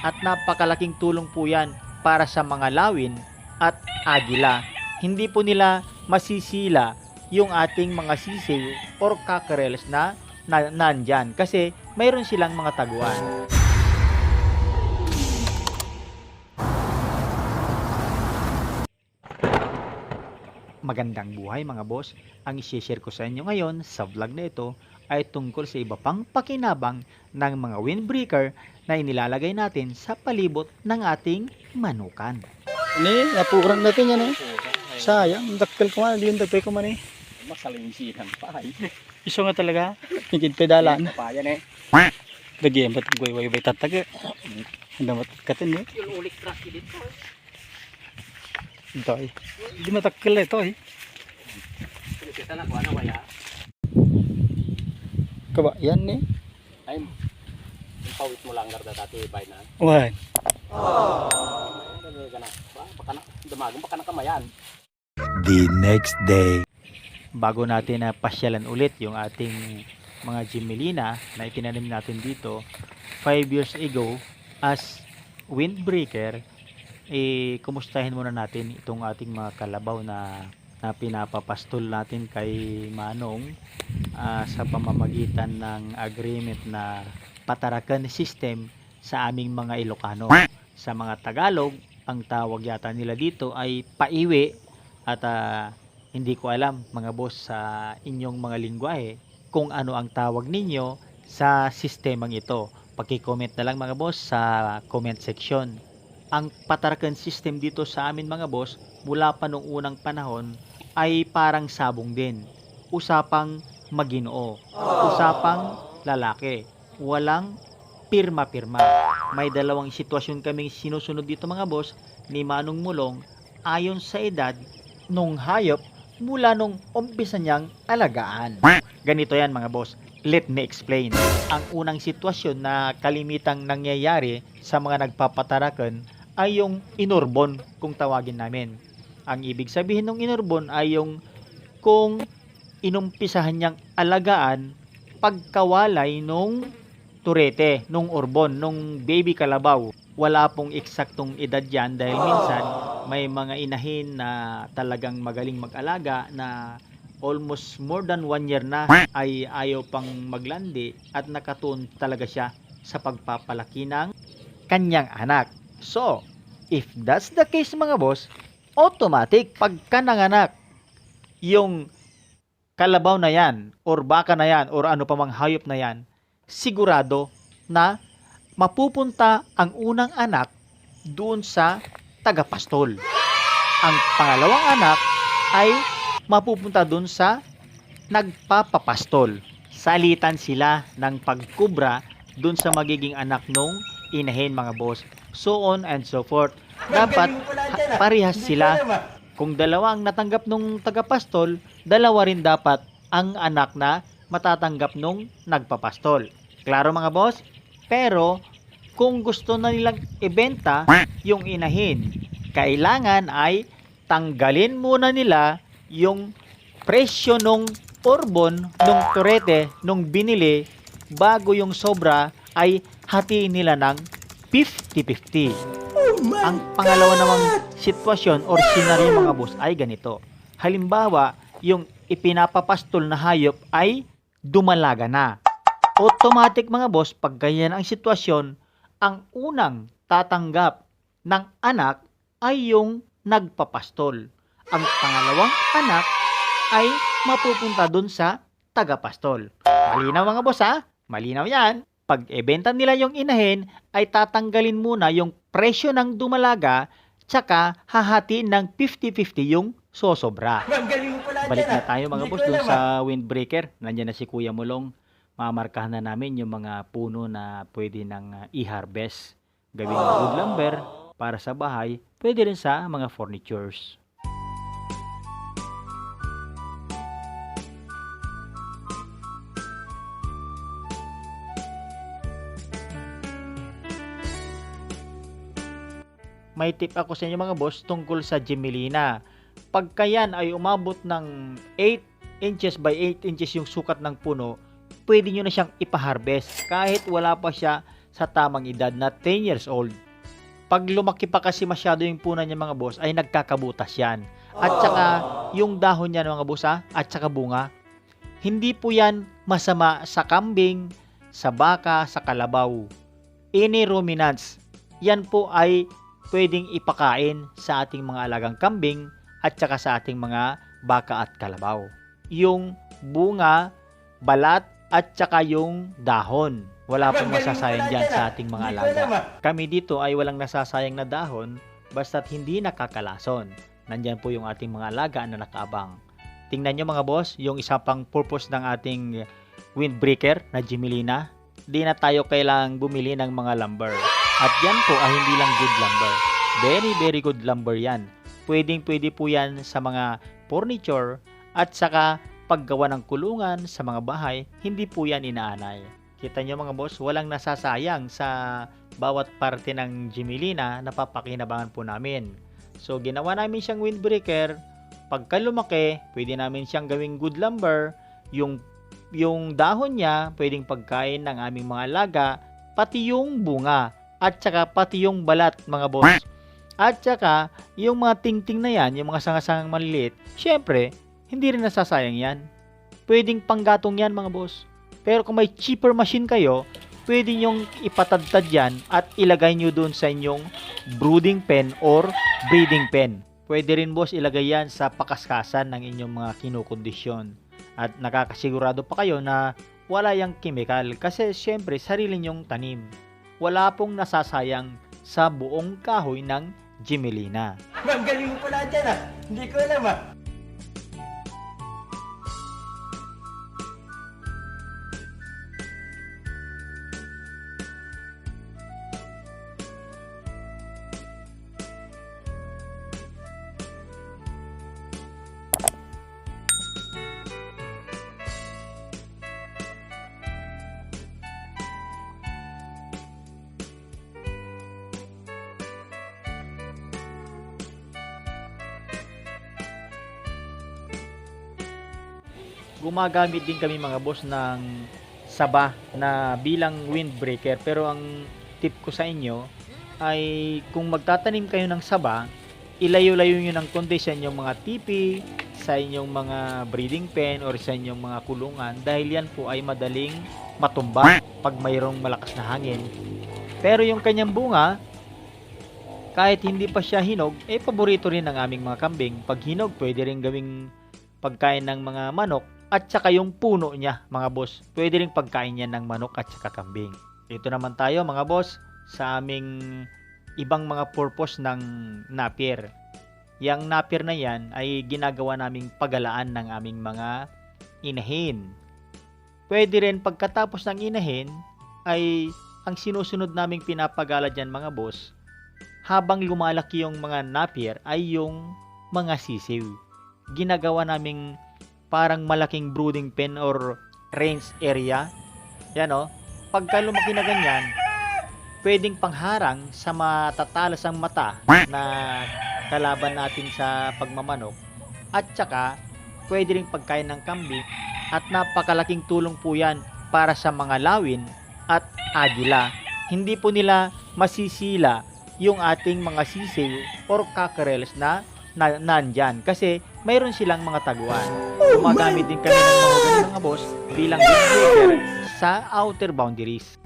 at napakalaking tulong po yan para sa mga lawin at agila. Hindi po nila masisila yung ating mga sisiw or cockerels na nandyan kasi mayroon silang mga taguan. Magandang buhay mga boss. Ang i-share ko sa inyo ngayon sa vlog na ito ay tungkol sa iba pang pakinabang ng mga windbreaker na inilalagay natin sa palibot ng ating manukan. Ini, napuran natin yan eh. Sayang, dakkel ko man, hindi yung dagpay ko man eh. Masalinsihan pa ay. Iso nga talaga, higit pedalan. Papayan eh. Lagi ang batag way bay tataga. Handa matakatin eh. Yung ulik truck dito. Ito eh. Hindi matakkel ito eh. Kita na kung ano kaya. Kaba, yan eh. Ay, yung pawit mo lang garda dati bay na. Wan. Baka na, damagang baka na kamayan. The next day. Bago natin na pasyalan ulit yung ating mga Gemelina na itinanim natin dito 5 years ago as windbreaker, kumustahin muna natin itong ating mga kalabaw na pinapapastol natin kay Manong sa pamamagitan ng agreement na patarakan system sa aming mga Ilocano. Sa mga Tagalog, ang tawag yata nila dito ay paiwi at hindi ko alam mga boss sa inyong mga lingwahe kung ano ang tawag ninyo sa sistemang ito. Paki-comment na lang mga boss sa comment section. Ang patarakan system dito sa amin mga boss mula pa nung unang panahon ay parang sabong din. Usapang maginoo. Usapang lalaki. Walang pirma-pirma. May dalawang sitwasyon kaming sinusunod dito mga boss ni Manong Mulong ayon sa edad nung hayop mula nung umpisa niyang alagaan. Ganito yan mga boss. Let me explain. Ang unang sitwasyon na kalimitang nangyayari sa mga nagpapatarakan ay yung inurbon kung tawagin namin. Ang ibig sabihin ng inurbon ay yung kung inumpisahan niyang alagaan pagkawalay nung turete, nung urbon, nung baby kalabaw. Wala pong eksaktong edad yan dahil minsan may mga inahin na talagang magaling mag-alaga na almost more than 1 year na ay ayaw pang maglandi at nakatuon talaga siya sa pagpapalaki ng kanyang anak. So, if that's the case mga boss, automatic pagka nanganak yung kalabaw na yan or baka na yan or ano pa mang hayop na yan, sigurado na mapupunta ang unang anak doon sa tagapastol. Ang pangalawang anak ay mapupunta doon sa nagpapapastol. Salitan sila ng pagkubra doon sa magiging anak nung inahin mga boss. So on and so forth. Dapat parehas sila. Kung dalawa ang natanggap nung tagapastol, dalawa rin dapat ang anak na matatanggap nung nagpapastol. Klaro mga boss? Pero kung gusto na nilang ibenta yung inahin, kailangan ay tanggalin muna nila yung presyo nung urbon, nung turete, nung binili bago yung sobra ay hatiin nila ng 50-50. Ang pangalawa namang sitwasyon or senaryo mga boss ay ganito. Halimbawa, yung ipinapapastol na hayop ay dumalaga na. Automatic mga boss, pag ganyan ang sitwasyon, ang unang tatanggap ng anak ay yung nagpapastol. Ang pangalawang anak ay mapupunta dun sa tagapastol. Malinaw mga boss ha? Malinaw yan. Pag ibenta nila yung inahin, ay tatanggalin muna yung presyo ng dumalaga, tsaka hahatiin ng 50-50 yung sosobra. Balik na tayo mga boss dun sa windbreaker. Nandiyan na si Kuya Mulong. Mamarkahan na namin yung mga puno na pwede nang i-harvest. Gawing wood lumber para sa bahay, pwede rin sa mga furnitures. May tip ako sa inyo mga boss tungkol sa Gemelina. Pagka yan ay umabot ng 8 inches by 8 inches yung sukat ng puno, pwede nyo na siyang ipaharvest kahit wala pa siya sa tamang edad na 10 years old. Pag lumaki pa kasi masyado yung punan niya mga boss, ay nagkakabutas yan. At saka yung dahon niya mga boss at saka bunga. Hindi po yan masama sa kambing, sa baka, sa kalabaw. Any ruminants, yan po ay pwedeng ipakain sa ating mga alagang kambing at saka sa ating mga baka at kalabaw. Yung bunga, balat at saka yung dahon. Wala pong masasayang dyan sa ating mga alaga. Kami dito ay walang nasasayang na dahon basta't hindi nakakalason. Nandyan po yung ating mga alaga na nakaabang. Tingnan nyo mga boss, yung isa pang purpose ng ating windbreaker na Jimelina. Di na tayo kailangang bumili ng mga lumber. At yan po ay hindi lang good lumber. Very very good lumber yan. Pwedeng pwede po yan sa mga furniture at saka paggawa ng kulungan sa mga bahay. Hindi po yan inaanay. Kita nyo mga boss, walang nasasayang sa bawat parte ng Jimelina na papakinabangan po namin. So ginawa namin siyang windbreaker. Pagka lumaki, pwede namin siyang gawing good lumber. Yung dahon niya, pwedeng pagkain ng aming mga alaga, pati yung bunga, at saka pati yung balat mga boss. At saka, yung mga tingting na yan, yung mga sangasangang maliliit, syempre, hindi rin nasasayang yan. Pwedeng panggatong yan mga boss. Pero kung may cheaper machine kayo, pwede nyong ipatadtad yan at ilagay nyo dun sa inyong brooding pen or breeding pen. Pwede rin boss ilagay yan sa pakaskasan ng inyong mga kinukondisyon. At nakakasigurado pa kayo na wala yung chemical kasi syempre sarili nyong tanim. Wala pong nasasayang sa buong kahoy ng Jimelina. Ang galing mo pala dyan Hindi ko alam Gumagamit din kami mga boss ng saba na bilang windbreaker. Pero ang tip ko sa inyo ay kung magtatanim kayo ng saba, ilayo-layo nyo ng konti sa inyong mga tipi, sa inyong mga breeding pen or sa inyong mga kulungan dahil yan po ay madaling matumba pag mayroong malakas na hangin. Pero yung kanyang bunga, kahit hindi pa siya hinog, paborito rin ng aming mga kambing. Pag hinog, pwede rin gawing pagkain ng mga manok. At saka yung puno niya mga boss, pwede rin pagkain niya ng manok at saka kambing. Ito naman tayo mga boss sa aming ibang mga purpose ng napier. Yang napier na yan ay ginagawa naming pagalaan ng aming mga inahin. Pwede rin pagkatapos ng inahin ay ang sinusunod naming pinapagala dyan mga boss, habang lumalaki yung mga napier ay yung mga sisiw. Ginagawa naming parang malaking brooding pen or range area. Yan pagka lumaki na ganyan, pwedeng pangharang sa matatalasang mata na kalaban natin sa pagmamanok. At saka, pwede rin pagkain ng kambing at napakalaking tulong po yan para sa mga lawin at agila. Hindi po nila masisila yung ating mga sisiw or cockerels na nandyan kasi mayroon silang mga taguan. Gumagamit din kami ng mga ganun mga boss bilang windbreaker sa outer boundaries.